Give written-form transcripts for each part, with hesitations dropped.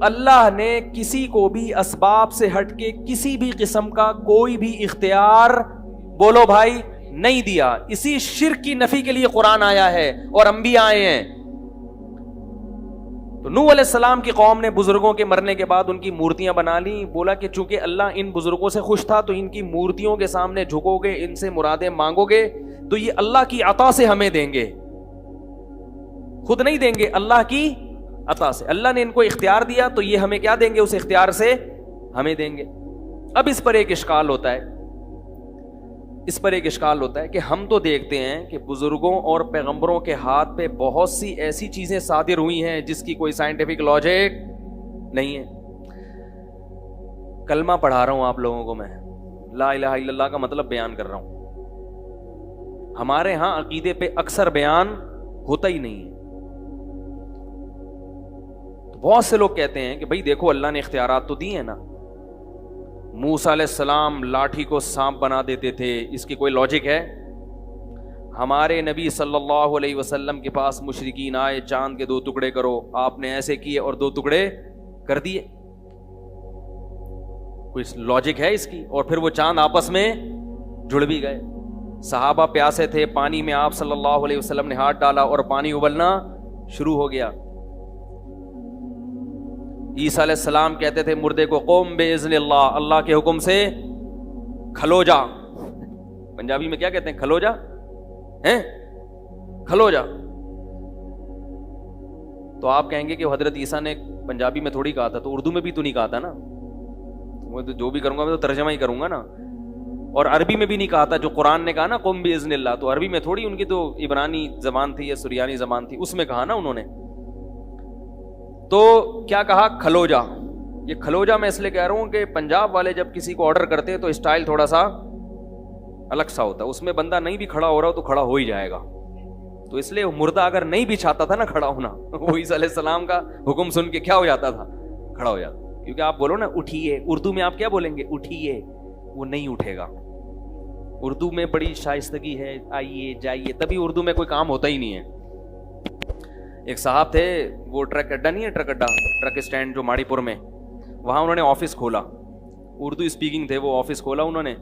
اللہ نے کسی کو بھی اسباب سے ہٹ کے کسی بھی قسم کا کوئی بھی اختیار بولو بھائی نہیں دیا. اسی شرک کی نفی کے لیے قرآن آیا ہے اور انبیاء آئے ہیں. تو نوح علیہ السلام کی قوم نے بزرگوں کے مرنے کے بعد ان کی مورتیاں بنا لی. بولا کہ چونکہ اللہ ان بزرگوں سے خوش تھا تو ان کی مورتیوں کے سامنے جھکو گے, ان سے مرادیں مانگو گے تو یہ اللہ کی عطا سے ہمیں دیں گے, خود نہیں دیں گے, اللہ کی عطا سے. اللہ نے ان کو اختیار دیا تو یہ ہمیں کیا دیں گے, اس اختیار سے ہمیں دیں گے. اب اس پر ایک اشکال ہوتا ہے کہ ہم تو دیکھتے ہیں کہ بزرگوں اور پیغمبروں کے ہاتھ پہ بہت سی ایسی چیزیں صادر ہوئی ہیں جس کی کوئی سائنٹیفک لاجک نہیں ہے. کلمہ پڑھا رہا ہوں آپ لوگوں کو, میں لا الہ الا اللہ کا مطلب بیان کر رہا ہوں. ہمارے ہاں عقیدے پہ اکثر بیان ہوتا ہی نہیں ہے. تو بہت سے لوگ کہتے ہیں کہ بھئی دیکھو اللہ نے اختیارات تو دی ہیں نا, موسیٰ علیہ السلام لاٹھی کو سانپ بنا دیتے تھے, اس کی کوئی لاجک ہے؟ ہمارے نبی صلی اللہ علیہ وسلم کے پاس مشرکین آئے, چاند کے 2 ٹکڑے کرو, آپ نے ایسے کیے اور 2 ٹکڑے کر دیے, کوئی لاجک ہے اس کی؟ اور پھر وہ چاند آپس میں جڑ بھی گئے. صحابہ پیاسے تھے, پانی میں آپ صلی اللہ علیہ وسلم نے ہاتھ ڈالا اور پانی ابلنا شروع ہو گیا. عیسیٰ علیہ السلام کہتے تھے مردے کو قوم باذن اللہ, اللہ کے حکم سے کھلو جا. پنجابی میں کیا کہتے ہیں, کھلو جا, ہیں کھلو جا. تو آپ کہیں گے کہ حضرت عیسیٰ نے پنجابی میں تھوڑی کہا تھا, تو اردو میں بھی تو نہیں کہا تھا نا. وہ تو جو بھی کروں گا میں تو ترجمہ ہی کروں گا نا. اور عربی میں بھی نہیں کہا تھا, جو قرآن نے کہا نا قم باذن اللہ, تو عربی میں تھوڑی, ان کی تو عبرانی زبان تھی یا سریانی زبان تھی, اس میں کہا نا انہوں نے. تو کیا کہا, کھلو جا. یہ کھلو جا میں اس لیے کہہ رہا ہوں کہ پنجاب والے جب کسی کو آرڈر کرتے ہیں تو اسٹائل تھوڑا سا الگ سا ہوتا ہے, اس میں بندہ نہیں بھی کھڑا ہو رہا ہو تو کھڑا ہو ہی جائے گا. تو اس لیے مردہ اگر نہیں بھی چاہتا تھا نا کھڑا ہونا, وہ عیسیٰ علیہ السلام کا حکم سن کے کیا ہو جاتا تھا, کھڑا ہو جاتا. کیونکہ آپ بولو نا اٹھیے, اردو میں آپ کیا بولیں گے, اٹھیے, وہ نہیں اٹھے گا. اردو میں بڑی شائستگی ہے, آئیے جائیے, تبھی اردو میں کوئی کام ہوتا ہی نہیں ہے. ایک صاحب تھے, وہ ٹرک اڈا نہیں ہے, ٹرک اسٹینڈ جو ماڑی پور میں, وہاں انہوں نے آفس کھولا, اردو اسپیکنگ تھے, وہ آفس کھولا انہوں نے.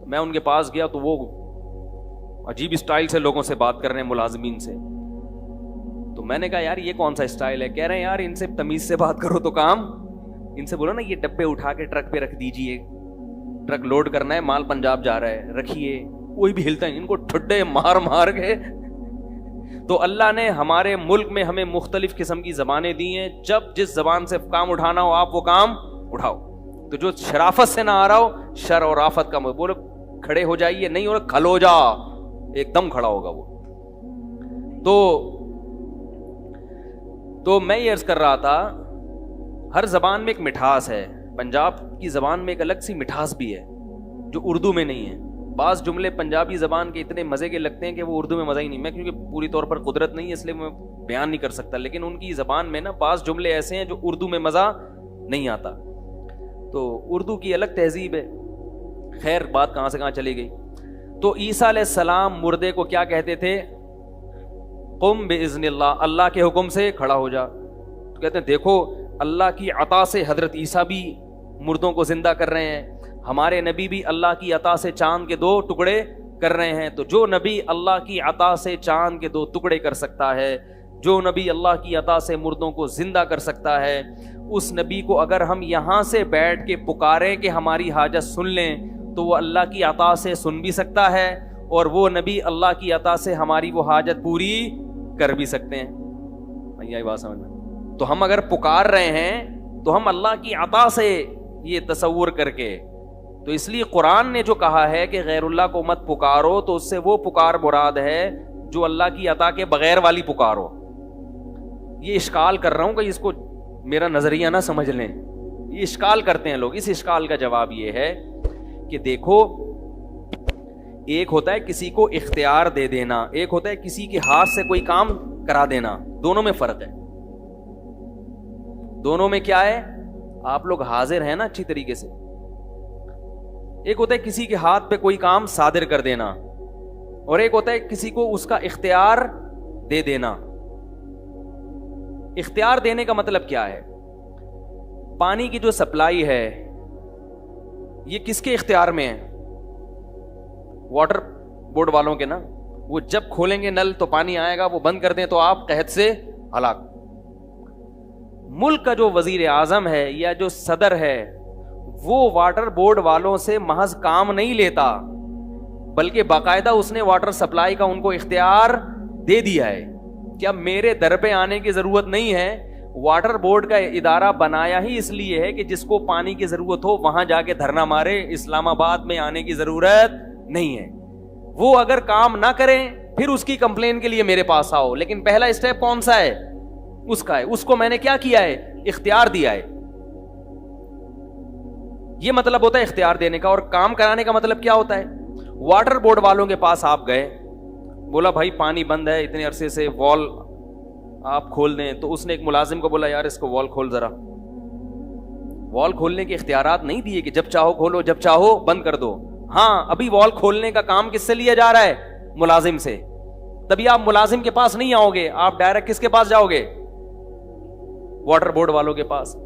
میں ان کے پاس گیا تو وہ عجیب اسٹائل سے لوگوں سے بات کر رہے ہیں, ملازمین سے. تو میں نے کہا یار یہ کون سا اسٹائل ہے؟ کہہ رہے ہیں یار ان سے تمیز سے بات کرو تو کام, ان سے بولو نا یہ ڈبے اٹھا کے ٹرک پہ رکھ دیجئے, ٹرک لوڈ کرنا ہے, مال پنجاب جا رہا ہے, رکھیے. کوئی بھی ہلتا ہے, ان کو ٹھڈے مار کے. تو اللہ نے ہمارے ملک میں ہمیں مختلف قسم کی زبانیں دی ہیں, جب جس زبان سے کام اٹھانا ہو آپ وہ کام اٹھاؤ. تو جو شرافت سے نہ آ رہا ہو, شر اور آفت کا بولو کھڑے ہو جائیے, نہیں ہو رہا کھلو جا, ایک دم کھڑا ہوگا وہ. تو میں یہ عرض کر رہا تھا, ہر زبان میں ایک مٹھاس ہے. پنجاب کی زبان میں ایک الگ سی مٹھاس بھی ہے جو اردو میں نہیں ہے. بعض جملے پنجابی زبان کے اتنے مزے کے لگتے ہیں کہ وہ اردو میں مزہ ہی نہیں. میں کیونکہ پوری طور پر قدرت نہیں ہے اس لیے میں بیان نہیں کر سکتا, لیکن ان کی زبان میں نا بعض جملے ایسے ہیں جو اردو میں مزہ نہیں آتا. تو اردو کی الگ تہذیب ہے. خیر بات کہاں سے کہاں چلی گئی. تو عیسیٰ علیہ السلام مردے کو کیا کہتے تھے, قم باذن اللہ, اللہ کے حکم سے کھڑا ہو جا. تو کہتے ہیں دیکھو اللہ کی عطا سے حضرت عیسیٰ بھی مردوں کو زندہ کر رہے ہیں, ہمارے نبی بھی اللہ کی عطا سے چاند کے 2 ٹکڑے کر رہے ہیں. تو جو نبی اللہ کی عطا سے چاند کے 2 ٹکڑے کر سکتا ہے, جو نبی اللہ کی عطا سے مردوں کو زندہ کر سکتا ہے, اس نبی کو اگر ہم یہاں سے بیٹھ کے پکاریں کہ ہماری حاجت سن لیں تو وہ اللہ کی عطا سے سن بھی سکتا ہے, اور وہ نبی اللہ کی عطا سے ہماری وہ حاجت پوری کر بھی سکتے ہیں. یہ بات سمجھ میں. تو ہم اگر پکار رہے ہیں تو ہم اللہ کی عطا سے یہ تصور کر کے, تو اس لیے قرآن نے جو کہا ہے کہ غیر اللہ کو مت پکارو, تو اس سے وہ پکار مراد ہے جو اللہ کی عطا کے بغیر والی پکارو. یہ اشکال کر رہا ہوں کہ اس کو میرا نظریہ نہ سمجھ لیں, یہ اشکال کرتے ہیں لوگ. اس اشکال کا جواب یہ ہے کہ دیکھو, ایک ہوتا ہے کسی کو اختیار دے دینا, ایک ہوتا ہے کسی کے ہاتھ سے کوئی کام کرا دینا. دونوں میں فرق ہے. دونوں میں کیا ہے, آپ لوگ حاضر ہیں نا اچھی طریقے سے. ایک ہوتا ہے کسی کے ہاتھ پہ کوئی کام صادر کر دینا, اور ایک ہوتا ہے کسی کو اس کا اختیار دے دینا. اختیار دینے کا مطلب کیا ہے؟ پانی کی جو سپلائی ہے یہ کس کے اختیار میں ہے؟ واٹر بورڈ والوں کے نا. وہ جب کھولیں گے نل تو پانی آئے گا, وہ بند کر دیں تو آپ قحط سے ہلاک. ملک کا جو وزیر اعظم ہے یا جو صدر ہے وہ واٹر بورڈ والوں سے محض کام نہیں لیتا, بلکہ باقاعدہ اس نے واٹر سپلائی کا ان کو اختیار دے دیا ہے. کیا میرے در پہ آنے کی ضرورت نہیں ہے؟ واٹر بورڈ کا ادارہ بنایا ہی اس لیے ہے کہ جس کو پانی کی ضرورت ہو وہاں جا کے دھرنا مارے, اسلام آباد میں آنے کی ضرورت نہیں ہے. وہ اگر کام نہ کریں پھر اس کی کمپلین کے لیے میرے پاس آؤ, لیکن پہلا اسٹیپ کون سا ہے؟ اس کا ہے. اس کو میں نے کیا کیا ہے؟ اختیار دیا ہے. یہ مطلب ہوتا ہے اختیار دینے کا. اور کام کرانے کا مطلب کیا ہوتا ہے؟ واٹر بورڈ والوں کے پاس آپ گئے, بولا بھائی پانی بند ہے اتنے عرصے سے, وال آپ کھول دیں. تو اس نے ایک ملازم کو بولا یار اس کو وال کھول ذرا. وال کھولنے کے اختیارات نہیں دیے کہ جب چاہو کھولو جب چاہو بند کر دو. ہاں ابھی وال کھولنے کا کام کس سے لیا جا رہا ہے؟ ملازم سے. تبھی آپ ملازم کے پاس نہیں آؤ گے, آپ ڈائریکٹ کس کے پاس جاؤ گے؟ واٹر بورڈ والوں کے پاس.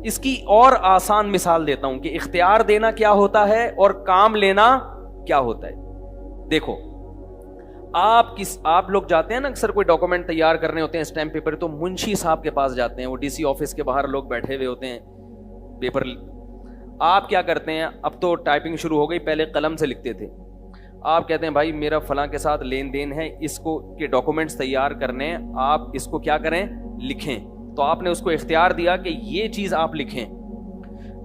اس کی اور آسان مثال دیتا ہوں کہ اختیار دینا کیا ہوتا ہے اور کام لینا کیا ہوتا ہے. دیکھو آپ لوگ جاتے ہیں نا اکثر کوئی ڈاکومنٹ تیار کرنے ہوتے ہیں اسٹیمپ پیپر, تو منشی صاحب کے پاس جاتے ہیں, وہ ڈی سی آفس کے باہر لوگ بیٹھے ہوئے ہوتے ہیں پیپر. آپ کیا کرتے ہیں؟ اب تو ٹائپنگ شروع ہو گئی, پہلے قلم سے لکھتے تھے. آپ کہتے ہیں بھائی میرا فلاں کے ساتھ لین دین ہے, اس کو کے ڈاکومنٹس تیار کرنے, آپ اس کو کیا کریں؟ لکھیں. تو آپ نے اس کو اختیار دیا کہ یہ چیز آپ لکھیں.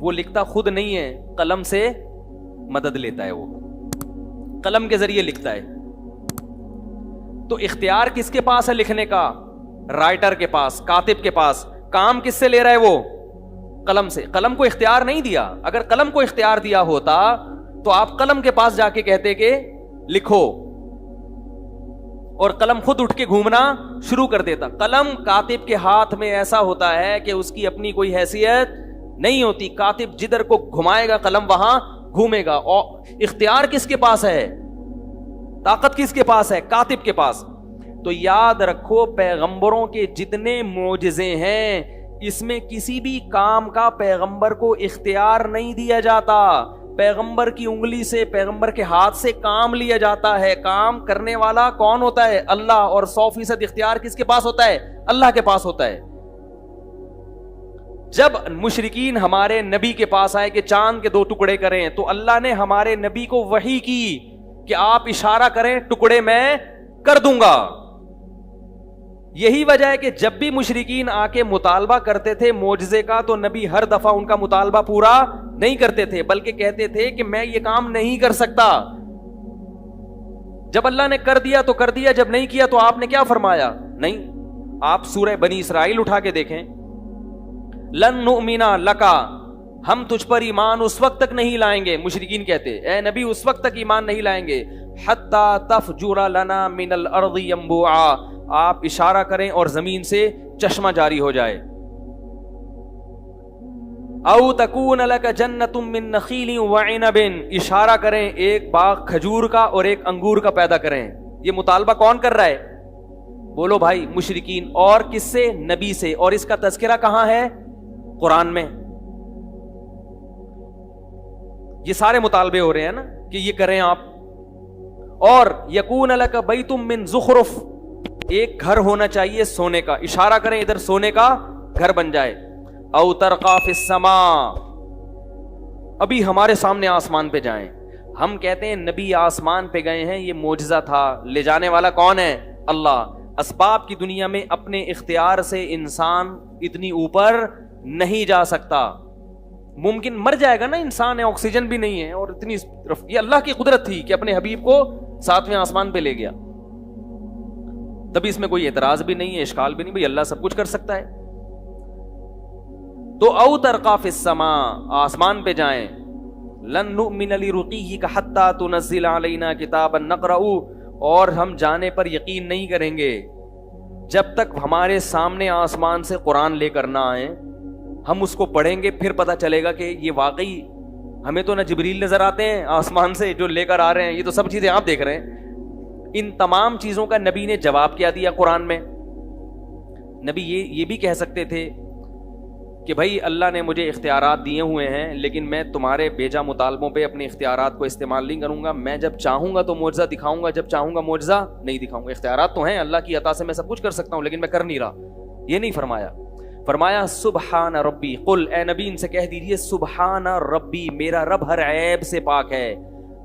وہ لکھتا خود نہیں ہے, قلم سے مدد لیتا ہے, وہ قلم کے ذریعے لکھتا ہے. تو اختیار کس کے پاس ہے لکھنے کا؟ رائٹر کے پاس, کاتب کے پاس. کام کس سے لے رہا ہے وہ؟ قلم سے. قلم کو اختیار نہیں دیا. اگر قلم کو اختیار دیا ہوتا تو آپ قلم کے پاس جا کے کہتے کہ لکھو, اور قلم خود اٹھ کے گھومنا شروع کر دیتا. قلم کاتب کے ہاتھ میں ایسا ہوتا ہے کہ اس کی اپنی کوئی حیثیت نہیں ہوتی. کاتب جدھر کو گھمائے گا قلم وہاں گھومے گا. اور اختیار کس کے پاس ہے؟ طاقت کس کے پاس ہے؟ کاتب کے پاس. تو یاد رکھو پیغمبروں کے جتنے معجزے ہیں اس میں کسی بھی کام کا پیغمبر کو اختیار نہیں دیا جاتا. پیغمبر کی انگلی سے, پیغمبر کے ہاتھ سے کام لیا جاتا ہے. کام کرنے والا کون ہوتا ہے؟ اللہ. اور 100% اختیار کس کے پاس ہوتا ہے؟ اللہ کے پاس ہوتا ہے. جب مشرکین ہمارے نبی کے پاس آئے کہ چاند کے 2 ٹکڑے کریں, تو اللہ نے ہمارے نبی کو وحی کی کہ آپ اشارہ کریں ٹکڑے میں کر دوں گا. یہی وجہ ہے کہ جب بھی مشرکین آ کے مطالبہ کرتے تھے معجزے کا, تو نبی ہر دفعہ ان کا مطالبہ پورا نہیں کرتے تھے, بلکہ کہتے تھے کہ میں یہ کام نہیں کر سکتا. جب اللہ نے کر دیا تو کر دیا, جب نہیں کیا تو آپ نے کیا فرمایا؟ نہیں. آپ سورہ بنی اسرائیل اٹھا کے دیکھیں, لن نؤمن لکا, ہم تجھ پر ایمان اس وقت تک نہیں لائیں گے. مشرکین کہتے اے نبی اس وقت تک ایمان نہیں لائیں گے حتی تفجر لنا من الارض ينبوعا, آپ اشارہ کریں اور زمین سے چشمہ جاری ہو جائے. او تکون لک جنت من نخیل وعنب, اشارہ کریں ایک باغ کھجور کا اور ایک انگور کا پیدا کریں. یہ مطالبہ کون کر رہا ہے؟ بولو بھائی مشرکین. اور کس سے؟ نبی سے. اور اس کا تذکرہ کہاں ہے؟ قرآن میں. یہ سارے مطالبے ہو رہے ہیں نا کہ یہ کریں آپ. اور یکون لک بیت من زخرف, ایک گھر ہونا چاہیے سونے کا, اشارہ کریں ادھر سونے کا گھر بن جائے. او ترقا فی السماء, ابھی ہمارے سامنے آسمان پہ جائیں. ہم کہتے ہیں نبی آسمان پہ گئے ہیں, یہ معجزہ تھا, لے جانے والا کون ہے؟ اللہ. اسباب کی دنیا میں اپنے اختیار سے انسان اتنی اوپر نہیں جا سکتا. ممکن مر جائے گا نا انسان, ہے آکسیجن بھی نہیں ہے, اور اتنی یہ اللہ کی قدرت تھی کہ اپنے حبیب کو 7ویں آسمان پہ لے گیا. تبھی اس میں کوئی اعتراض بھی نہیں ہے, اشکال بھی نہیں, بھئی اللہ سب کچھ کر سکتا ہے. تو او ترقا فی السماء, آسمان پہ جائیں. لن نؤمن لرقیک حتی تنزل علینا کتابا نقرأ, اور ہم جانے پر یقین نہیں کریں گے جب تک ہمارے سامنے آسمان سے قرآن لے کر نہ آئیں. ہم اس کو پڑھیں گے پھر پتہ چلے گا کہ یہ واقعی, ہمیں تو نہ جبریل نظر آتے ہیں آسمان سے جو لے کر آ رہے ہیں, یہ تو سب چیزیں آپ دیکھ رہے ہیں. ان تمام چیزوں کا نبی نے جواب کیا دیا قرآن میں. نبی یہ بھی کہہ سکتے تھے کہ بھائی اللہ نے مجھے اختیارات دیے ہوئے ہیں لیکن میں تمہارے بیجا مطالبوں پہ اپنے اختیارات کو استعمال نہیں کروں گا. میں جب چاہوں گا تو معجزہ دکھاؤں گا, جب چاہوں گا معجزہ نہیں دکھاؤں گا. اختیارات تو ہیں اللہ کی عطا سے, میں سب کچھ کر سکتا ہوں لیکن میں کر نہیں رہا. یہ نہیں فرمایا. فرمایا سبحان ربی, قل اے نبی ان سے کہہ دیجیے سبحان ربی, میرا رب ہر عیب سے پاک ہے.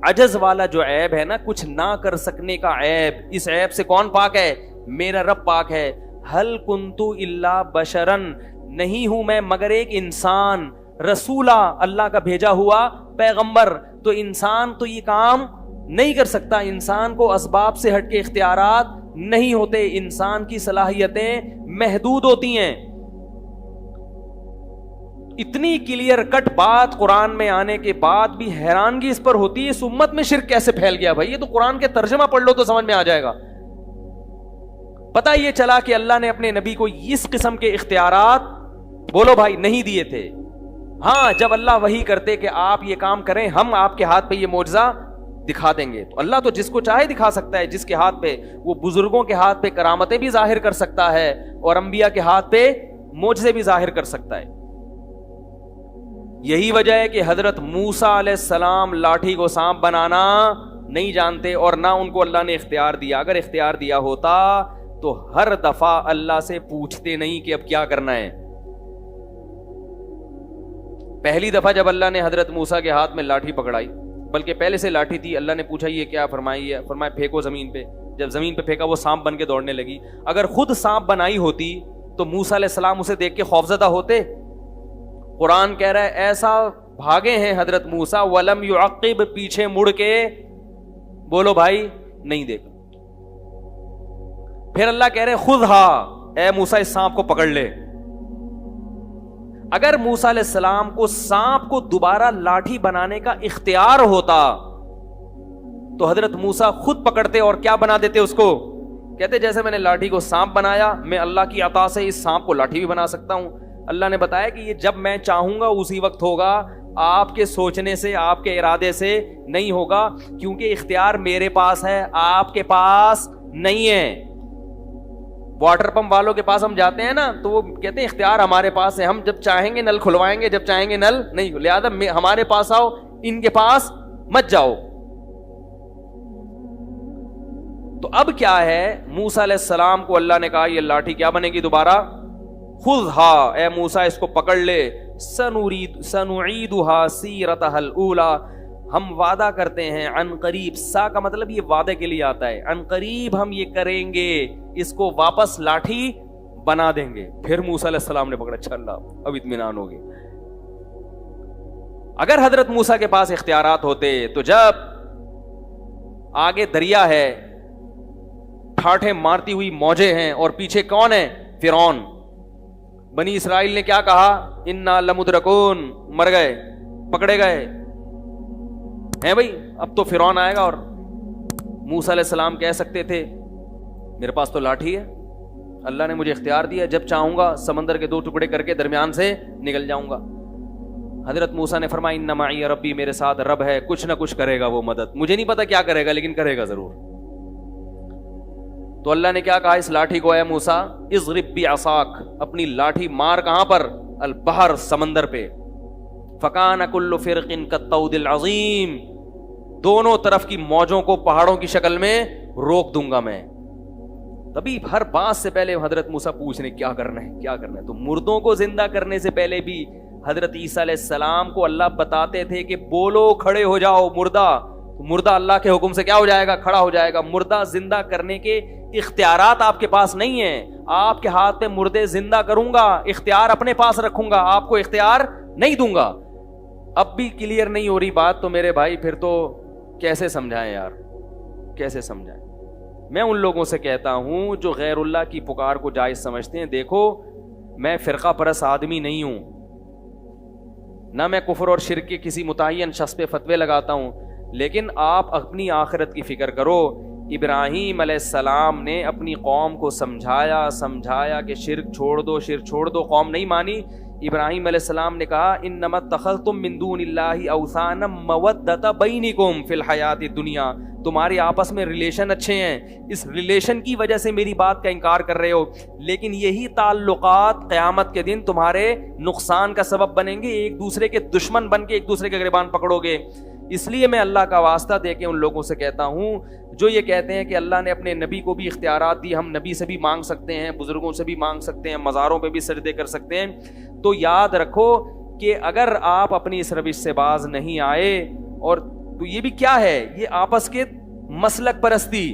عجز والا جو عیب ہے نا, کچھ نہ کر سکنے کا عیب, اس عیب سے کون پاک ہے؟ میرا رب پاک ہے. ہل کنتو الا بشرن, نہیں ہوں میں مگر ایک انسان, رسولہ, اللہ کا بھیجا ہوا پیغمبر. تو انسان تو یہ کام نہیں کر سکتا, انسان کو اسباب سے ہٹ کے اختیارات نہیں ہوتے, انسان کی صلاحیتیں محدود ہوتی ہیں. اتنی کلیئر کٹ بات قرآن میں آنے کے بعد بھی حیرانگی اس پر ہوتی ہے اس امت میں شرک کیسے پھیل گیا. بھائی یہ تو قرآن کے ترجمہ پڑھ لو تو سمجھ میں آ جائے گا. پتہ یہ چلا کہ اللہ نے اپنے نبی کو اس قسم کے اختیارات بولو بھائی نہیں دیے تھے. ہاں جب اللہ وحی کرتے کہ آپ یہ کام کریں, ہم آپ کے ہاتھ پہ یہ معجزہ دکھا دیں گے, تو اللہ تو جس کو چاہے دکھا سکتا ہے. جس کے ہاتھ پہ, وہ بزرگوں کے ہاتھ پہ کرامتیں بھی ظاہر کر سکتا ہے اور انبیاء کے ہاتھ پہ معجزے بھی ظاہر کر سکتا ہے. یہی وجہ ہے کہ حضرت موسیٰ علیہ السلام لاٹھی کو سانپ بنانا نہیں جانتے اور نہ ان کو اللہ نے اختیار دیا. اگر اختیار دیا ہوتا تو ہر دفعہ اللہ سے پوچھتے نہیں کہ اب کیا کرنا ہے. پہلی دفعہ جب اللہ نے حضرت موسیٰ کے ہاتھ میں لاٹھی پکڑائی, بلکہ پہلے سے لاٹھی تھی, اللہ نے پوچھا یہ کیا, فرمایا پھینکو زمین پہ. جب زمین پہ پھینکا وہ سانپ بن کے دوڑنے لگی. اگر خود سانپ بنائی ہوتی تو موسیٰ علیہ السلام اسے دیکھ کے خوفزدہ ہوتے. قرآن کہہ رہا ہے ایسا بھاگے ہیں حضرت موسیٰ, ولم یعقب, پیچھے مڑ کے بولو بھائی نہیں دیکھا. پھر اللہ کہہ رہے خذھا, اے موسیٰ اس سانپ کو پکڑ لے. اگر موسیٰ علیہ السلام کو سانپ کو دوبارہ لاٹھی بنانے کا اختیار ہوتا تو حضرت موسیٰ خود پکڑتے اور کیا بنا دیتے اس کو. کہتے جیسے میں نے لاٹھی کو سانپ بنایا, میں اللہ کی عطا سے اس سانپ کو لاٹھی بھی بنا سکتا ہوں. اللہ نے بتایا کہ یہ جب میں چاہوں گا اسی وقت ہوگا, آپ کے سوچنے سے, آپ کے ارادے سے نہیں ہوگا, کیونکہ اختیار میرے پاس ہے, آپ کے پاس نہیں ہے. واٹر پمپ والوں کے پاس ہم جاتے ہیں نا تو وہ کہتے ہیں اختیار ہمارے پاس ہے, ہم جب چاہیں گے نل کھلوائیں گے, جب چاہیں گے نل نہیں, لہذا ہمارے پاس آؤ, ان کے پاس مت جاؤ. تو اب کیا ہے, موسیٰ علیہ السلام کو اللہ نے کہا یہ لاٹھی کیا بنے گی دوبارہ, خذھا, اے موسیٰ اس کو پکڑ لے, سنعیدھا سیرتھا الاولی, ہم وعدہ کرتے ہیں عن قریب, سا کا مطلب یہ وعدے کے لیے آتا ہے, عن قریب ہم یہ کریں گے, اس کو واپس لاٹھی بنا دیں گے. پھر موسیٰ علیہ السلام نے پکڑا, اچھا اللہ اب اطمینان ہو گیا. اگر حضرت موسیٰ کے پاس اختیارات ہوتے تو جب آگے دریا ہے, ٹھاٹھیں مارتی ہوئی موجیں ہیں اور پیچھے کون ہے, فرعون, بنی اسرائیل نے کیا کہا, انا لمدرکون, مر گئے, پکڑے گئے ہیں بھائی, اب تو فرعون آئے گا. اور موسیٰ علیہ السلام کہہ سکتے تھے میرے پاس تو لاٹھی ہے, اللہ نے مجھے اختیار دیا, جب چاہوں گا سمندر کے 2 ٹکڑے کر کے درمیان سے نکل جاؤں گا. حضرت موسیٰ نے فرمایا ان معی ربی, میرے ساتھ رب ہے, کچھ نہ کچھ کرے گا وہ مدد, مجھے نہیں پتا کیا کرے گا لیکن کرے گا ضرور. تو اللہ نے کیا کہا اس لاٹھی کو, اے موسیٰ اضرب بعصاک, اپنی لاٹھی مار کہاں پر, البحر, سمندر پہ. فکان کل فرق کالطود العظیم, دونوں طرف کی موجوں کو پہاڑوں کی شکل میں روک دوں گا میں. تبھی ہر بات سے پہلے حضرت موسیٰ پوچھ رہے کیا کرنا ہے, کیا کرنا ہے. تو مردوں کو زندہ کرنے سے پہلے بھی حضرت عیسیٰ علیہ السلام کو اللہ بتاتے تھے کہ بولو کھڑے ہو جاؤ, مردہ اللہ کے حکم سے کیا ہو جائے گا, کھڑا ہو جائے گا. مردہ زندہ کرنے کے اختیارات آپ کے پاس نہیں ہیں, آپ کے ہاتھ پہ مردے زندہ کروں گا, اختیار اپنے پاس رکھوں گا, آپ کو اختیار نہیں دوں گا. اب بھی کلیئر نہیں ہو رہی بات تو میرے بھائی پھر تو کیسے سمجھائیں یار, کیسے سمجھائیں. میں ان لوگوں سے کہتا ہوں جو غیر اللہ کی پکار کو جائز سمجھتے ہیں, دیکھو میں فرقہ پرست آدمی نہیں ہوں, نہ میں کفر اور شرک کے کسی متعین شخص پہ فتوے لگاتا ہوں, لیکن آپ اپنی آخرت کی فکر کرو. ابراہیم علیہ السلام نے اپنی قوم کو سمجھایا کہ شرک چھوڑ دو, قوم نہیں مانی. ابراہیم علیہ السلام نے کہا انما اتخذتم من دون اللہ اوثانا مودۃ بینکم فی الحیات الدنیا, تمہارے آپس میں ریلیشن اچھے ہیں, اس ریلیشن کی وجہ سے میری بات کا انکار کر رہے ہو, لیکن یہی تعلقات قیامت کے دن تمہارے نقصان کا سبب بنیں گے, ایک دوسرے کے دشمن بن کے ایک دوسرے کے گریبان پکڑو گے. اس لیے میں اللہ کا واسطہ دے کے ان لوگوں سے کہتا ہوں جو یہ کہتے ہیں کہ اللہ نے اپنے نبی کو بھی اختیارات دی, ہم نبی سے بھی مانگ سکتے ہیں, بزرگوں سے بھی مانگ سکتے ہیں, مزاروں پہ بھی سجدے کر سکتے ہیں, تو یاد رکھو کہ اگر آپ اپنی اس روش سے باز نہیں آئے, اور تو یہ بھی کیا ہے, یہ آپس کے مسلک پرستی,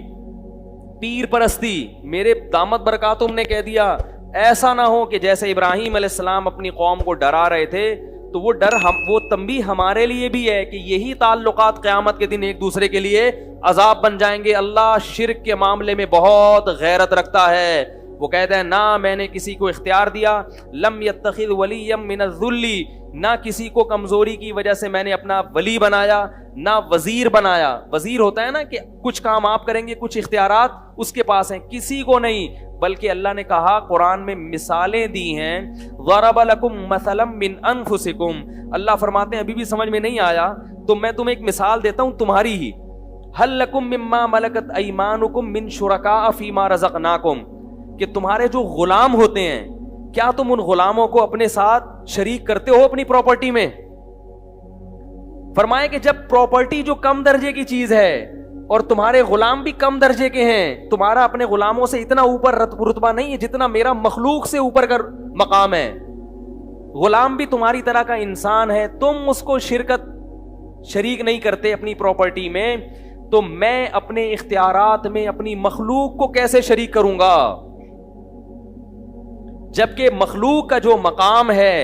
پیر پرستی. میرے دامت برکاتہم نے کہہ دیا ایسا نہ ہو کہ جیسے ابراہیم علیہ السلام اپنی قوم کو ڈرا رہے تھے, تو وہ ڈر وہ تنبیہ ہمارے لیے بھی ہے کہ یہی تعلقات قیامت کے دن ایک دوسرے کے لیے عذاب بن جائیں گے. اللہ شرک کے معاملے میں بہت غیرت رکھتا ہے. وہ کہتا ہے نہ میں نے کسی کو اختیار دیا, لم یتخذ ولیا من الذل, نہ کسی کو کمزوری کی وجہ سے میں نے اپنا ولی بنایا, نہ وزیر بنایا. وزیر ہوتا ہے نا کہ کچھ کام آپ کریں گے, کچھ اختیارات اس کے پاس ہیں, کسی کو نہیں. بلکہ اللہ نے کہا قرآن میں مثالیں دی ہیں, ضرب لکم مثلا من انفسکم. اللہ فرماتے ہیں ابھی بھی سمجھ میں نہیں آیا تو میں تمہیں ایک مثال دیتا ہوں تمہاری ہی. هل لکم مما ملکت ایمانکم من شرکاء فیما رزقناکم, کہ تمہارے جو غلام ہوتے ہیں کیا تم ان غلاموں کو اپنے ساتھ شریک کرتے ہو اپنی پراپرٹی میں؟ فرمائے کہ جب پراپرٹی جو کم درجے کی چیز ہے اور تمہارے غلام بھی کم درجے کے ہیں, تمہارا اپنے غلاموں سے اتنا اوپر رتبہ نہیں ہے جتنا میرا مخلوق سے اوپر کا مقام ہے. غلام بھی تمہاری طرح کا انسان ہے, تم اس کو شریک نہیں کرتے اپنی پراپرٹی میں, تو میں اپنے اختیارات میں اپنی مخلوق کو کیسے شریک کروں گا؟ جبکہ مخلوق کا جو مقام ہے,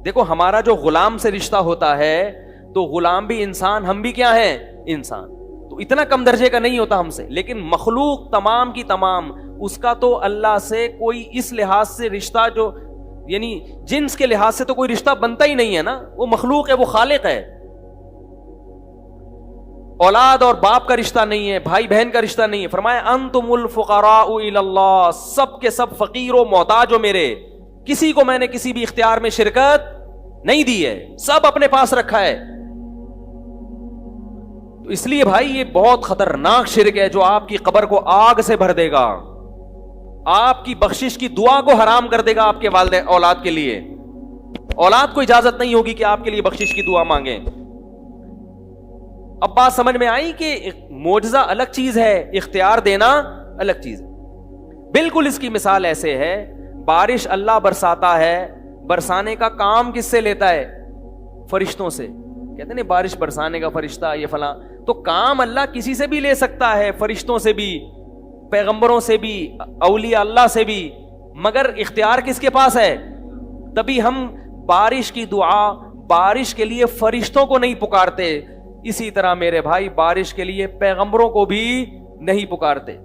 دیکھو ہمارا جو غلام سے رشتہ ہوتا ہے تو غلام بھی انسان, ہم بھی کیا ہیں, انسان, تو اتنا کم درجے کا نہیں ہوتا ہم سے. لیکن مخلوق تمام کی تمام, اس کا تو اللہ سے کوئی اس لحاظ سے رشتہ, جو یعنی جنس کے لحاظ سے تو کوئی رشتہ بنتا ہی نہیں ہے نا. وہ مخلوق ہے, وہ خالق ہے. اولاد اور باپ کا رشتہ نہیں ہے, بھائی بہن کا رشتہ نہیں ہے. فرمایا انتم الفقراء الی اللہ, سب کے سب فقیر و محتاج ہو میرے, کسی کو میں نے کسی بھی اختیار میں شرکت نہیں دی ہے, سب اپنے پاس رکھا ہے. تو اس لیے بھائی یہ بہت خطرناک شرک ہے جو آپ کی قبر کو آگ سے بھر دے گا, آپ کی بخشش کی دعا کو حرام کر دے گا آپ کے والدین اولاد کے لیے. اولاد کو اجازت نہیں ہوگی کہ آپ کے لیے بخشش کی دعا مانگیں. اب بات سمجھ میں آئی کہ معجزہ الگ چیز ہے, اختیار دینا الگ چیز ہے. بالکل اس کی مثال ایسے ہے, بارش اللہ برساتا ہے, برسانے کا کام کس سے لیتا ہے؟ فرشتوں سے. کہتے ہیں بارش برسانے کا فرشتہ یہ فلاں, تو کام اللہ کسی سے بھی لے سکتا ہے, فرشتوں سے بھی, پیغمبروں سے بھی, اولیاء اللہ سے بھی, مگر اختیار کس کے پاس ہے؟ تبھی ہم بارش کی دعا, بارش کے لیے فرشتوں کو نہیں پکارتے, اسی طرح میرے بھائی بارش کے لیے پیغمبروں کو بھی نہیں پکارتے.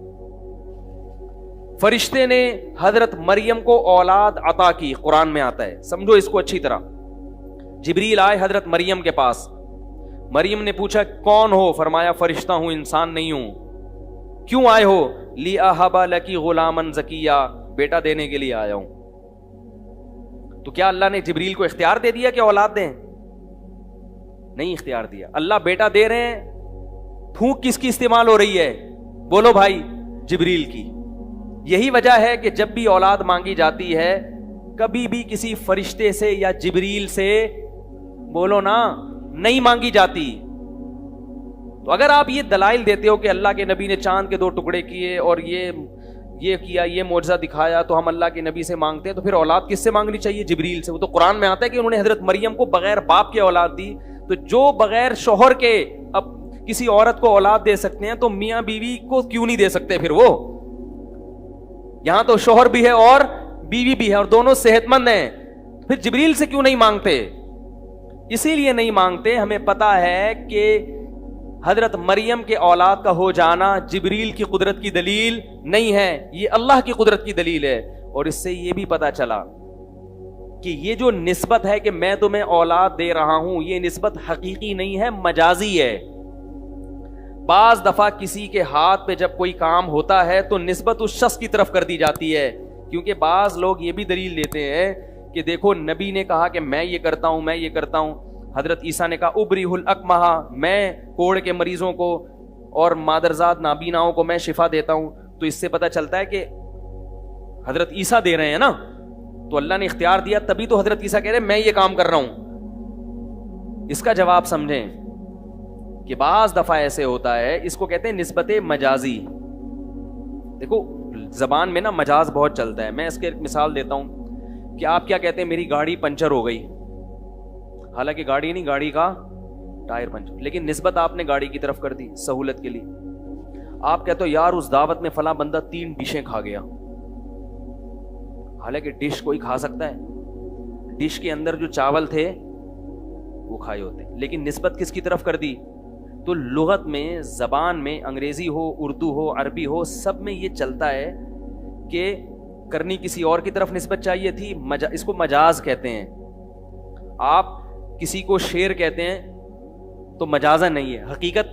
فرشتے نے حضرت مریم کو اولاد عطا کی, قرآن میں آتا ہے, سمجھو اس کو اچھی طرح. جبریل آئے حضرت مریم کے پاس, مریم نے پوچھا کون ہو؟ فرمایا فرشتہ ہوں, انسان نہیں ہوں. کیوں آئے ہو؟ لِأَهَبَ لَكِ غُلَامًا زَكِيًّا, بیٹا دینے کے لیے آیا ہوں. تو کیا اللہ نے جبریل کو اختیار دے دیا کہ اولاد دیں؟ نہیں اختیار دیا. اللہ بیٹا دے رہے ہیں, پھونک کس کی استعمال ہو رہی ہے؟ بولو بھائی, جبریل کی. یہی وجہ ہے کہ جب بھی اولاد مانگی جاتی ہے کبھی بھی کسی فرشتے سے یا جبریل سے, بولو نا, نہیں مانگی جاتی. تو اگر آپ یہ دلائل دیتے ہو کہ اللہ کے نبی نے چاند کے 2 ٹکڑے کیے اور یہ کیا, یہ معجزہ دکھایا, تو ہم اللہ کے نبی سے مانگتے ہیں, تو پھر اولاد کس سے مانگنی چاہیے؟ جبریل سے. وہ تو قرآن میں آتا ہے کہ انہوں نے حضرت مریم کو بغیر باپ کے اولاد دی. تو جو بغیر شوہر کے اب کسی عورت کو اولاد دے سکتے ہیں تو میاں بیوی کو کیوں نہیں دے سکتے پھر؟ وہ یہاں تو شوہر بھی ہے اور بیوی بھی ہے اور دونوں صحت مند ہیں, پھر جبریل سے کیوں نہیں مانگتے؟ اسی لیے نہیں مانگتے, ہمیں پتا ہے کہ حضرت مریم کے اولاد کا ہو جانا جبریل کی قدرت کی دلیل نہیں ہے, یہ اللہ کی قدرت کی دلیل ہے. اور اس سے یہ بھی پتا چلا کہ یہ جو نسبت ہے کہ میں تمہیں اولاد دے رہا ہوں, یہ نسبت حقیقی نہیں ہے, مجازی ہے. بعض دفعہ کسی کے ہاتھ پہ جب کوئی کام ہوتا ہے تو نسبت اس شخص کی طرف کر دی جاتی ہے, کیونکہ بعض لوگ یہ بھی دلیل دیتے ہیں کہ دیکھو نبی نے کہا کہ میں یہ کرتا ہوں, میں یہ کرتا ہوں. حضرت عیسیٰ نے کہا ابریح الاکمہ, میں کوڑ کے مریضوں کو اور مادرزاد نابیناؤں کو میں شفا دیتا ہوں, تو اس سے پتہ چلتا ہے کہ حضرت عیسیٰ دے رہے ہیں نا, تو اللہ نے اختیار دیا, تبھی تو حضرت عیسیٰ کہہ رہے ہیں میں یہ کام کر رہا ہوں. اس کا جواب سمجھیں کہ بعض دفعہ ایسے ہوتا ہے, اس کو کہتے ہیں نسبت مجازی. دیکھو زبان میں نا مجاز بہت چلتا ہے. میں اس کی ایک مثال دیتا ہوں کہ آپ کیا کہتے ہیں, میری گاڑی پنچر ہو گئی, حالانکہ گاڑی نہیں, گاڑی کا ٹائر پنچر, لیکن نسبت آپ نے گاڑی کی طرف کر دی سہولت کے لیے. آپ کہتے ہو یار اس دعوت میں فلاں بندہ 3 ڈشیں کھا گیا, حالانکہ ڈش کوئی کھا سکتا ہے, ڈش کے اندر جو چاول تھے وہ کھائے ہوتے, لیکن نسبت کس کی طرف کر دی. تو لغت میں, زبان میں, انگریزی ہو, اردو ہو, عربی ہو, سب میں یہ چلتا ہے کہ کرنی کسی اور کی طرف نسبت چاہیے تھی. اس کو مجاز کہتے ہیں. آپ کسی کو شیر کہتے ہیں تو مجازہ نہیں ہے, حقیقت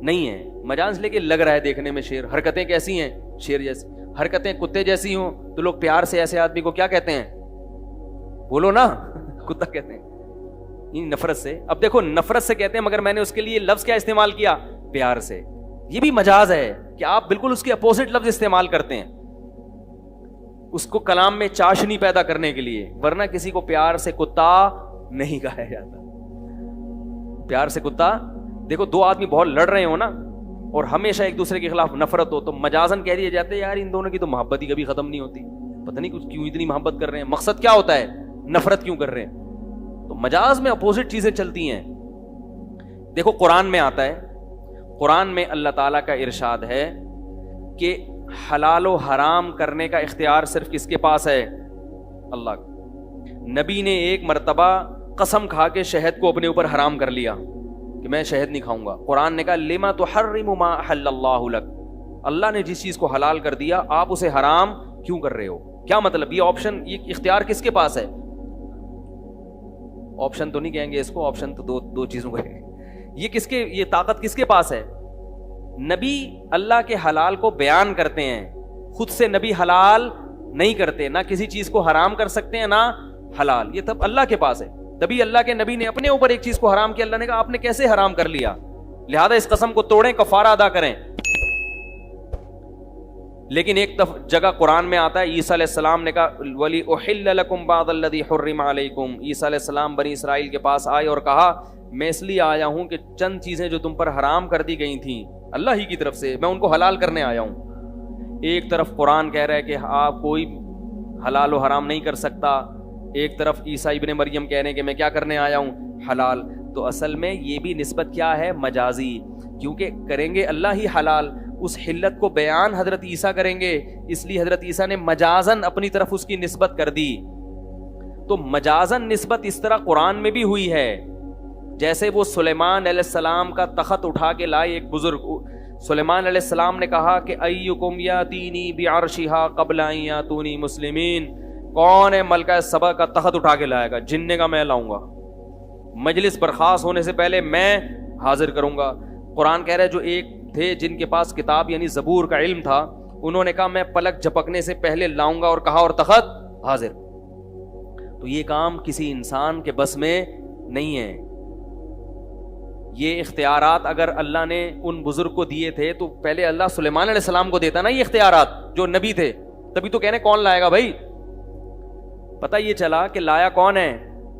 نہیں ہے, مجاز لے کے لگ رہا ہے دیکھنے میں شیر. حرکتیں کیسی ہیں, شیر جیسی. حرکتیں کتے جیسی ہوں تو لوگ پیار سے ایسے آدمی کو کیا کہتے ہیں, بولو نا, کتا کہتے ہیں. نفرت سے. اب دیکھو نفرت سے کہتے ہیں, مگر میں نے اس کے لیے لفظ کیا استعمال کیا, پیار سے. یہ بھی مجاز ہے کہ آپ بالکل اس کے اپوزٹ لفظ استعمال کرتے ہیں اس کو کلام میں چاشنی پیدا کرنے کے لیے, ورنہ کسی کو پیار سے کتا نہیں کہا جاتا. پیار سے کتا. دیکھو 2 آدمی بہت لڑ رہے ہو نا, اور ہمیشہ ایک دوسرے کے خلاف نفرت ہو, تو مجازن کہہ دیے جاتے ہیں یار ان دونوں کی تو محبت ہی کبھی ختم نہیں ہوتی, پتہ نہیں کچھ کیوں اتنی محبت کر رہے ہیں, مقصد کیا ہوتا ہے, نفرت کیوں کر رہے ہیں. تو مجاز میں اپوزٹ چیزیں چلتی ہیں. دیکھو قرآن میں آتا ہے, قرآن میں اللہ تعالیٰ کا ارشاد ہے کہ حلال و حرام کرنے کا اختیار صرف کس کے پاس ہے, اللہ کا. نبی نے ایک مرتبہ قسم کھا کے شہد کو اپنے اوپر حرام کر لیا کہ میں شہد نہیں کھاؤں گا. قرآن نے کہا لما تحرم ما احل اللہ لک, اللہ نے جس چیز کو حلال کر دیا آپ اسے حرام کیوں کر رہے ہو. کیا مطلب, یہ آپشن, یہ اختیار کس کے پاس ہے. آپشن تو نہیں کہیں گے اس کو, آپشن تو دو چیزوں کا ہے. یہ کس کے, یہ طاقت کس کے پاس ہے. نبی اللہ کے حلال کو بیان کرتے ہیں, خود سے نبی حلال نہیں کرتے, نہ کسی چیز کو حرام کر سکتے ہیں نہ حلال, یہ تب اللہ کے پاس ہے. تبھی اللہ کے نبی نے اپنے اوپر ایک چیز کو حرام کیا, اللہ نے کہا آپ نے کیسے حرام کر لیا, لہذا اس قسم کو توڑیں, کفارہ ادا کریں. لیکن ایک جگہ قرآن میں آتا ہے, عیسیٰ علیہ السلام نے کہا وَلِأُحِلَّ لَكُمْ بَعْضَ الَّذِي حُرِّمَ عَلَيْكُمْ. عیسیٰ علیہ السلام بنی اسرائیل کے پاس آئے اور کہا میں اس لیے آیا ہوں کہ چند چیزیں جو تم پر حرام کر دی گئی تھیں اللہ ہی کی طرف سے, میں ان کو حلال کرنے آیا ہوں. ایک طرف قرآن کہہ رہا ہے کہ آپ کوئی حلال و حرام نہیں کر سکتا, ایک طرف عیسیٰ ابن مریم کہہ رہے ہیں کہ میں کیا کرنے آیا ہوں, حلال. تو اصل میں یہ بھی نسبت کیا ہے, مجازی, کیونکہ کریں گے اللہ ہی حلال, اس حلت کو بیان حضرت عیسیٰ کریں گے, اس لیے حضرت عیسیٰ نے مجازن اپنی طرف اس کی نسبت کر دی. تو مجازن نسبت اس طرح قرآن میں بھی ہوئی ہے, جیسے وہ سلیمان علیہ السلام کا تخت اٹھا کے لائے ایک بزرگ. سلیمان علیہ السلام نے کہا کہ ایکم یاتینی بعرشہا قبل ان یاتونی مسلمین, کون ہے ملکہ سبا کا تخت اٹھا کے لائے گا, جننے کا میں لاؤں گا, مجلس برخاست ہونے سے پہلے میں حاضر کروں گا. قرآن کہہ رہا ہے جو ایک تھے جن کے پاس کتاب یعنی زبور کا علم تھا, انہوں نے کہا میں پلک جھپکنے سے پہلے لاؤں گا, اور کہا اور تخت حاضر. تو یہ کام کسی انسان کے بس میں نہیں ہے. یہ اختیارات اگر اللہ نے ان بزرگ کو دیے تھے تو پہلے اللہ سلیمان علیہ السلام کو دیتا نا یہ اختیارات, جو نبی تھے. تبھی تو کہنے کون لائے گا بھائی. پتہ یہ چلا کہ لایا کون ہے,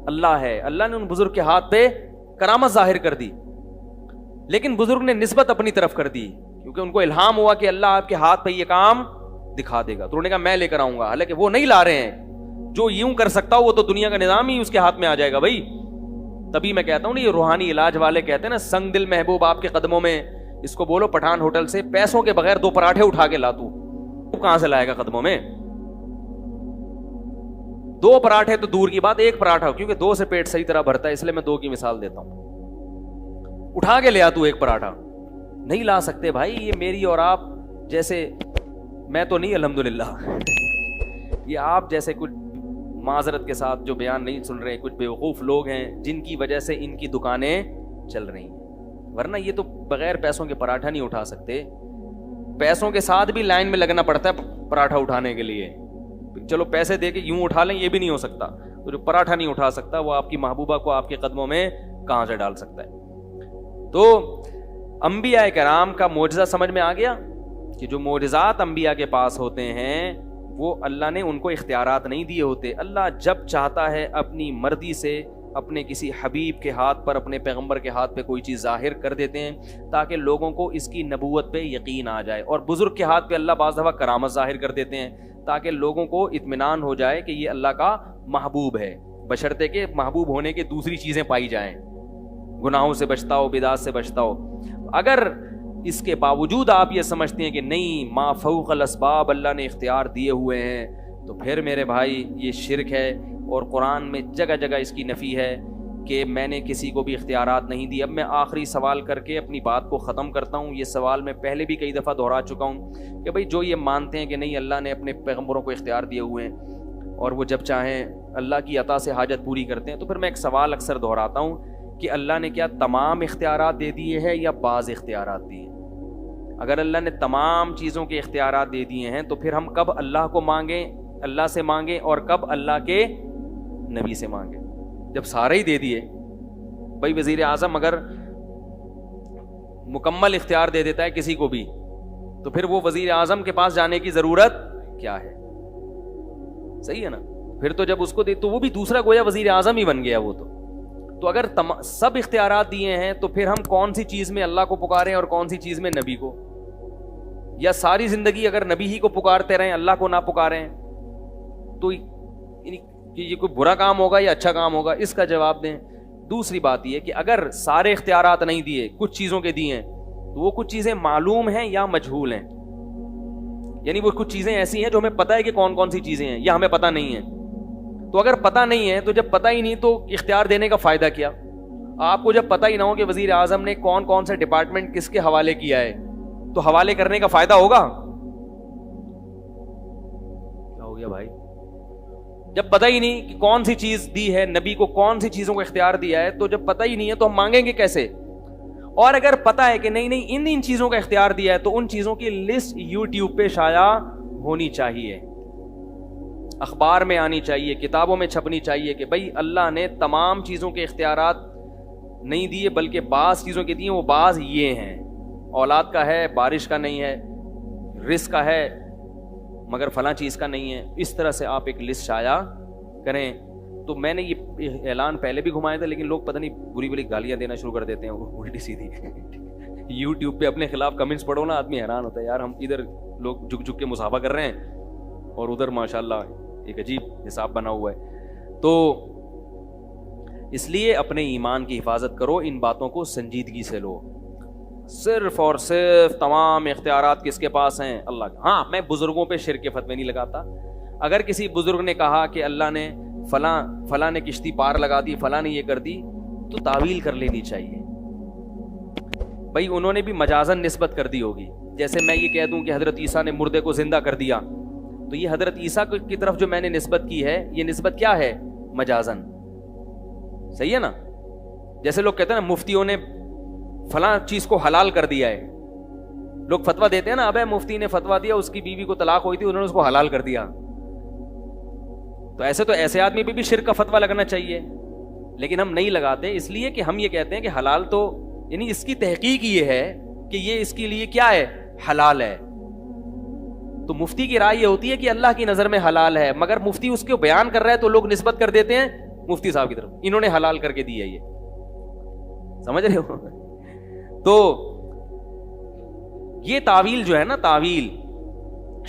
اللہ ہے. اللہ نے ان بزرگ کے ہاتھ پہ کرامت ظاہر کر دی, لیکن بزرگ نے نسبت اپنی طرف کر دی, کیونکہ ان کو الہام ہوا کہ اللہ آپ کے ہاتھ پہ یہ کام دکھا دے گا. تو انہوں نے کہا میں لے کر آؤں گا, حالانکہ وہ نہیں لا رہے ہیں. جو یوں کر سکتا ہو وہ تو دنیا کا نظام ہی اس کے ہاتھ میں آ جائے گا بھائی. تبھی میں کہتا ہوں نا, یہ روحانی علاج والے کہتے ہیں نا سنگ دل محبوب آپ کے قدموں میں, اس کو بولو پٹھان ہوٹل سے پیسوں کے بغیر 2 پراٹھے اٹھا کے لا, تو کہاں سے لائے گا قدموں میں. 2 پراٹھے تو دور کی بات, 1 پراٹھا, کیونکہ 2 سے پیٹ صحیح طرح بھرتا ہے, اس لیے میں 2 کی مثال دیتا ہوں. اٹھا کے لے آ تو 1 پراٹھا, نہیں لا سکتے بھائی. یہ میری اور آپ جیسے, میں تو نہیں الحمدللہ, یہ آپ جیسے کچھ معذرت کے ساتھ جو بیان نہیں سن رہے, کچھ بیوقوف لوگ ہیں جن کی وجہ سے ان کی دکانیں چل رہی ہیں, ورنہ یہ تو بغیر پیسوں کے پراٹھا نہیں اٹھا سکتے. پیسوں کے ساتھ بھی لائن میں لگنا پڑتا ہے پراٹھا اٹھانے کے لیے. چلو پیسے دے کے یوں اٹھا لیں, یہ بھی نہیں ہو سکتا. تو جو پراٹھا نہیں اٹھا سکتا وہ آپ کی محبوبہ کو آپ کے قدموں میں کہاں سے ڈال سکتا ہے. تو انبیاء کرام کا معجزہ سمجھ میں آ گیا کہ جو معجزات انبیاء کے پاس ہوتے ہیں وہ اللہ نے ان کو اختیارات نہیں دیے ہوتے. اللہ جب چاہتا ہے اپنی مرضی سے اپنے کسی حبیب کے ہاتھ پر, اپنے پیغمبر کے ہاتھ پہ کوئی چیز ظاہر کر دیتے ہیں تاکہ لوگوں کو اس کی نبوت پہ یقین آ جائے. اور بزرگ کے ہاتھ پہ اللہ بعض دفعہ کرامت ظاہر کر دیتے ہیں تاکہ لوگوں کو اطمینان ہو جائے کہ یہ اللہ کا محبوب ہے, بشرطے کہ محبوب ہونے کے دوسری چیزیں پائی جائیں, گناہوں سے بچتا ہو, بدعات سے بچتا ہو. اگر اس کے باوجود آپ یہ سمجھتے ہیں کہ نہیں ما فوق الاسباب اللہ نے اختیار دیے ہوئے ہیں, تو پھر میرے بھائی یہ شرک ہے. اور قرآن میں جگہ جگہ اس کی نفی ہے کہ میں نے کسی کو بھی اختیارات نہیں دی. اب میں آخری سوال کر کے اپنی بات کو ختم کرتا ہوں. یہ سوال میں پہلے بھی کئی دفعہ دہرا چکا ہوں کہ بھئی جو یہ مانتے ہیں کہ نہیں اللہ نے اپنے پیغمبروں کو اختیار دیے ہوئے ہیں اور وہ جب چاہیں اللہ کی عطا سے حاجت پوری کرتے ہیں, تو پھر میں ایک سوال اکثر دہراتا ہوں کہ اللہ نے کیا تمام اختیارات دے دیے ہیں یا بعض اختیارات دیے؟ اگر اللہ نے تمام چیزوں کے اختیارات دے دیے ہیں تو پھر ہم کب اللہ کو مانگیں, اللہ سے مانگیں, اور کب اللہ کے نبی سے مانگیں؟ جب سارے ہی دے دیے. بھائی وزیر اعظم اگر مکمل اختیار دے دیتا ہے کسی کو بھی تو پھر وہ وزیر اعظم کے پاس جانے کی ضرورت کیا ہے؟ صحیح ہے نا. پھر تو جب اس کو دے تو وہ بھی دوسرا گویا وزیر اعظم ہی بن گیا وہ تو اگر سب اختیارات دیے ہیں تو پھر ہم کون سی چیز میں اللہ کو پکاریں اور کون سی چیز میں نبی کو؟ یا ساری زندگی اگر نبی ہی کو پکارتے رہیں اللہ کو نہ پکاریں تو یہ کوئی برا کام ہوگا یا اچھا کام ہوگا؟ اس کا جواب دیں. دوسری بات یہ کہ اگر سارے اختیارات نہیں دیے, کچھ چیزوں کے دیے ہیں, تو وہ کچھ چیزیں معلوم ہیں یا مجہول ہیں؟ یعنی وہ کچھ چیزیں ایسی ہیں جو ہمیں پتہ ہے کہ کون کون سی چیزیں ہیں یا ہمیں پتہ نہیں ہے. تو اگر پتہ نہیں ہے تو جب پتہ ہی نہیں تو اختیار دینے کا فائدہ کیا؟ آپ کو جب پتہ ہی نہ ہو کہ وزیر اعظم نے کون کون سے ڈپارٹمنٹ کس کے حوالے کیا ہے تو حوالے کرنے کا فائدہ ہوگا؟ کیا ہو گیا بھائی؟ جب پتہ ہی نہیں کہ کون سی چیز دی ہے, نبی کو کون سی چیزوں کو اختیار دیا ہے, تو جب پتہ ہی نہیں ہے تو ہم مانگیں گے کیسے؟ اور اگر پتہ ہے کہ نہیں ان چیزوں کا اختیار دیا ہے تو ان چیزوں کی لسٹ یوٹیوب پہ شائع ہونی چاہیے, اخبار میں آنی چاہیے, کتابوں میں چھپنی چاہیے کہ بھئی اللہ نے تمام چیزوں کے اختیارات نہیں دیے بلکہ بعض چیزوں کے دیے. وہ بعض یہ ہیں, اولاد کا ہے, بارش کا نہیں ہے, رزق کا ہے مگر فلاں چیز کا نہیں ہے. اس طرح سے آپ ایک لسٹ شائع کریں. تو میں نے یہ اعلان پہلے بھی گھمایا تھا لیکن لوگ پتہ نہیں بری بری گالیاں دینا شروع کر دیتے ہیں الٹی سیدھی. یوٹیوب پہ اپنے خلاف کمنٹس پڑھو نا, آدمی حیران ہوتا ہے یار ہم ادھر لوگ جھک جھک کے مصافحہ کر رہے ہیں اور ادھر ماشاءاللہ ایک عجیب حساب بنا ہوا ہے. تو اس لیے اپنے ایمان کی حفاظت کرو, ان باتوں کو سنجیدگی سے لو. صرف اور صرف تمام اختیارات کس کے پاس ہیں؟ اللہ کا. ہاں میں بزرگوں پہ شرک کے فتوے نہیں لگاتا. اگر کسی بزرگ نے کہا کہ اللہ نے فلاں نے کشتی پار لگا دی, فلاں نے یہ کر دی, تو تعویل کر لینی چاہیے. بھائی انہوں نے بھی مجازن نسبت کر دی ہوگی. جیسے میں یہ کہہ دوں کہ حضرت عیسیٰ نے مردے کو زندہ کر دیا, تو یہ حضرت عیسیٰ کی طرف جو میں نے نسبت کی ہے یہ نسبت کیا ہے؟ مجازن. صحیح ہے نا. جیسے لوگ کہتے ہیں نا مفتیوں نے فلاں چیز کو حلال کر دیا ہے, لوگ فتویٰ دیتے ہیں نا, ابے مفتی نے فتویٰ دیا اس کی بیوی کو طلاق ہوئی تھی انہوں نے اس کو حلال کر دیا. تو ایسے آدمی پہ بھی شرک کا فتویٰ لگنا چاہیے, لیکن ہم نہیں لگاتے. اس لیے کہ ہم یہ کہتے ہیں کہ حلال تو یعنی اس کی تحقیق یہ ہے کہ یہ اس کے لیے کیا ہے؟ حلال ہے. تو مفتی کی رائے یہ ہوتی ہے کہ اللہ کی نظر میں حلال ہے, مگر مفتی اس کو بیان کر رہا ہے تو لوگ نسبت کر دیتے ہیں مفتی صاحب کی طرف, انہوں نے حلال کر کے دی ہے. یہ سمجھ رہے ہو؟ تو یہ تعویل جو ہے نا, تعویل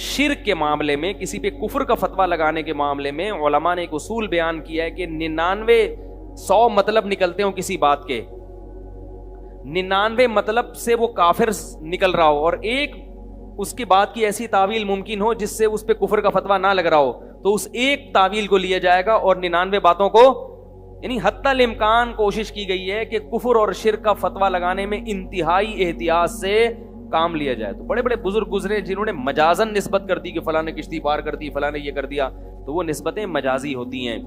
شرک کے معاملے میں, کسی پہ کفر کا فتویٰ لگانے کے معاملے میں علماء نے ایک اصول بیان کیا ہے کہ 99 مطلب نکلتے ہوں کسی بات کے, 99 مطلب سے وہ کافر نکل رہا ہو, اور ایک اس کی بات کی ایسی تعویل ممکن ہو جس سے اس پہ کفر کا فتویٰ نہ لگ رہا ہو, تو اس ایک تعویل کو لیا جائے گا اور 99 باتوں کو, یعنی حتی الامکان کوشش کی گئی ہے کہ کفر اور شرک کا فتویٰ لگانے میں انتہائی احتیاط سے کام لیا جائے. تو بڑے بڑے بزرگ گزرے جنہوں نے مجازن نسبت کر دی کہ فلاں نے کشتی پار کر دی, فلاں نے یہ کر دیا, تو وہ نسبتیں مجازی ہوتی ہیں.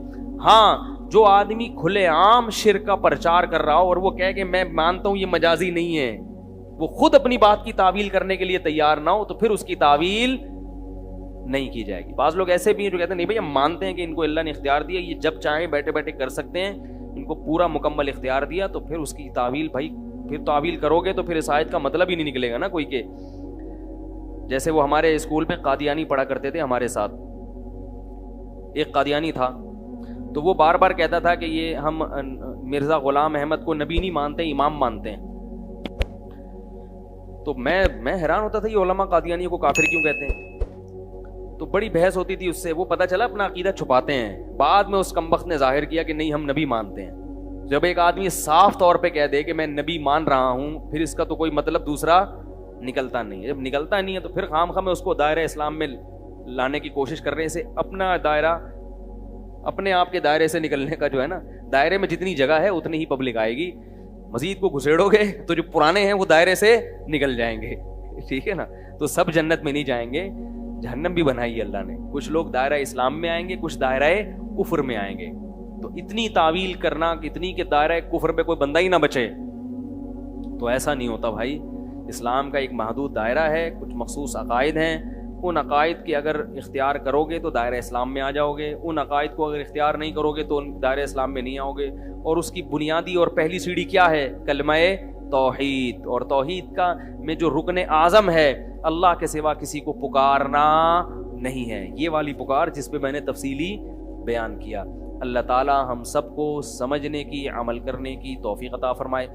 ہاں جو آدمی کھلے عام شرک کا پرچار کر رہا ہو اور وہ کہے کہ میں مانتا ہوں یہ مجازی نہیں ہے, وہ خود اپنی بات کی تعویل کرنے کے لیے تیار نہ ہو, تو پھر اس کی تعویل نہیں کی جائے گی. بعض لوگ ایسے بھی ہیں جو کہتے ہیں نہیں بھائی ہم مانتے ہیں کہ ان کو اللہ نے اختیار دیا, یہ جب چاہیں بیٹھے بیٹھے کر سکتے ہیں, ان کو پورا مکمل اختیار دیا, تو پھر اس کی تعویل بھائی پھر تعویل کرو گے تو پھر اس آیت کا مطلب ہی نہیں نکلے گا نا کوئی کہ جیسے وہ ہمارے اسکول میں قادیانی پڑھا کرتے تھے ہمارے ساتھ، ایک قادیانی تھا تو وہ بار بار کہتا تھا کہ یہ ہم مرزا غلام احمد کو نبی نہیں مانتے، امام مانتے ہیں. تو میں حیران ہوتا تھا یہ علماء قادیانیوں کو کافر کیوں کہتے ہیں. تو بڑی بحث ہوتی تھی اس سے، وہ پتہ چلا اپنا عقیدہ چھپاتے ہیں. بعد میں اس کمبخت نے ظاہر کیا کہ نہیں ہم نبی مانتے ہیں. جب ایک آدمی صاف طور پہ کہہ دے کہ میں نبی مان رہا ہوں، پھر اس کا تو کوئی مطلب دوسرا نکلتا نہیں ہے. جب نکلتا نہیں ہے تو پھر خام خواہ میں اس کو دائرہ اسلام میں لانے کی کوشش کر رہے ہیں. اپنا دائرہ، اپنے آپ کے دائرے سے نکلنے کا جو ہے نا، دائرے میں جتنی جگہ ہے اتنی ہی پبلک آئے گی. مزید کو گھسیڑو گے تو جو پرانے ہیں وہ دائرے سے نکل جائیں گے. ٹھیک ہے نا. تو سب جنت میں نہیں جائیں گے، جہنم بھی بنائی ہے اللہ نے. کچھ لوگ دائرہ اسلام میں آئیں گے، کچھ دائرہ کفر میں آئیں گے. تو اتنی تعویل کرنا اتنی کہ دائرہ کفر میں کوئی بندہ ہی نہ بچے، تو ایسا نہیں ہوتا بھائی. اسلام کا ایک محدود دائرہ ہے، کچھ مخصوص عقائد ہیں. ان عقائد کے اگر اختیار کرو گے تو دائرہ اسلام میں آ جاؤ گے. ان عقائد کو اگر اختیار نہیں کرو گے تو دائرہ اسلام میں نہیں آؤ گے. اور اس کی بنیادی اور پہلی سیڑھی کیا ہے؟ کلمہ توحید. اور توحید کا میں جو رکن اعظم ہے، اللہ کے سوا کسی کو پکارنا نہیں ہے. یہ والی پکار جس پہ میں نے تفصیلی بیان کیا. اللہ تعالی ہم سب کو سمجھنے کی، عمل کرنے کی توفیق عطا فرمائے.